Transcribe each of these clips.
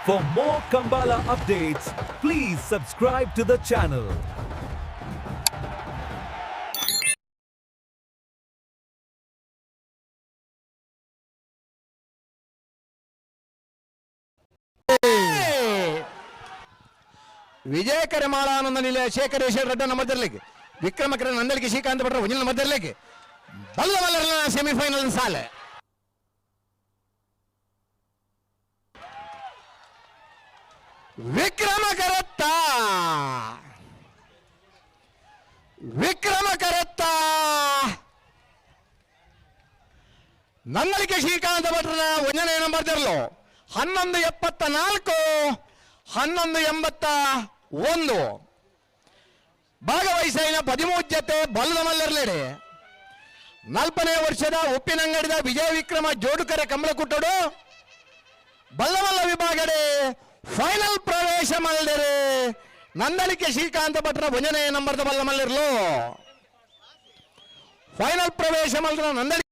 For more Kambala updates, please subscribe to the channel. ವಿಜಯಕರ ಮಾಳಾನಂದ ನಿಲಯ ಶೇಖರೇಶ್ವರ ರೆಡ್ಡಿ ನಂಬರ್ದಲ್ಲಿಗೆ ವಿಕ್ರಮಕರ ನಂದಲಿಗೆ ಶ್ರೀಕಾಂತ್ ಭಟ್ರ ಒಂಜಿನ ನಂಬರ್ದಲ್ಲಿಗೆ ಬಲ್ಲವಲ್ಲರ semifinal ಸಾಲೆ ವಿಕ್ರಮಕರತ್ತ ನಂದಲಿಕೆ ಶ್ರೀಕಾಂತ್ ಭಟ್ರನ ಒಂಜನೇ ನಂಬರ್ದಲ್ಲೋ 1174 1181 ಭಾಗವಹಿಸಿನ 13 ಜತೆ ಬಲ್ಲದ ಮಲ್ಲರ್ಲೆಡೆ 40ನೇ ವರ್ಷದ ಉಪ್ಪಿನಂಗಡಿದ ವಿಜಯ ವಿಕ್ರಮ ಜೋಡುಕರ ಕಮಲಕುಟ್ಟಡು ಬಲ್ಲಮಲ್ಲ ವಿಭಾಗಡೆ ಫೈನಲ್ ಪ್ರವೇಶ ಮಲ್ದರೆ ನಂದಲಿಕೆ ಶ್ರೀಕಾಂತ ಭಟ್ರ ಒಂಜನೇ ನಂಬರ್ದ ಬಲ್ಲ ಮಲ್ಲಿರ್ಲು ಫೈನಲ್ ಪ್ರವೇಶ ಮಲ್ದ್ರ ನಂದಲಿಕೆ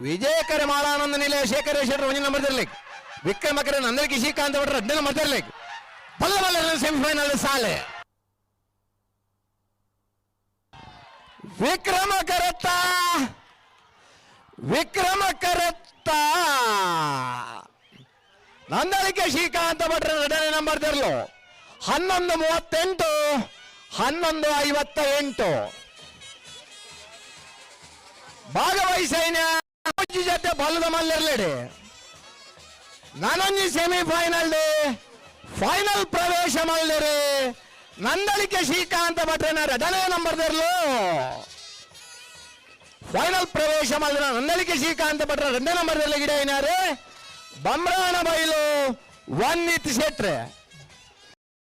ವಿಜಯಕರ ಮಾಳಾನಂದ ನಿಲಯ ಶೇಖರೇಶ್ವರ ಒಂಜನೇ ನಂಬರ್ದಲ್ಲಿ ವಿಕ್ರಮಕರ ನಂದಲಿಕೆ ಶ್ರೀಕಾಂತ ಭಟ್ರ ಎರಡನೇ ನಂಬರ್ದಲ್ಲಿ ಬಲ್ಲ ಮಲ್ಲರ ಸೆಮಿಫೈನಲ್ ಸಾಲೆ ವಿಕ್ರಮಕರತ್ತ ನಂದಲಿಕೆ ಶ್ರೀಕಾಂತ ಭಟ್ರ ಎರಡನೇ ನಂಬರ್ದಲ್ಲೂ 1138 1158 ಭಾಗವಹಿಸಿನ ಜೊತೆ ಬಲ್ಲದ ಮಲ್ಲರ್ಲೆಡೆ ನಾನೊಂಜಿ ಸೆಮಿಫೈನಲ್ ಫೈನಲ್ ಪ್ರವೇಶ ಮಲ್ದರೆ ನಂದಲಿಕೆ ಶ್ರೀಕಾಂತ ಭಟ್ರನ ಎರಡನೇ ನಂಬರ್ದಲ್ಲೂ ಫೈನಲ್ ಪ್ರವೇಶ ಮಾಡಿದ ನಂದಲಿಕೆ ಶ್ರೀಕಾಂತ ಭಟ್ರ ಎರಡನೇ ನಂಬರ್ದಲ್ಲಿ ಗಿಡ ಏನಾರೆ ಬಮ್ರಾಣ ಬೈಲು 1 ಶೆಟ್ರೆ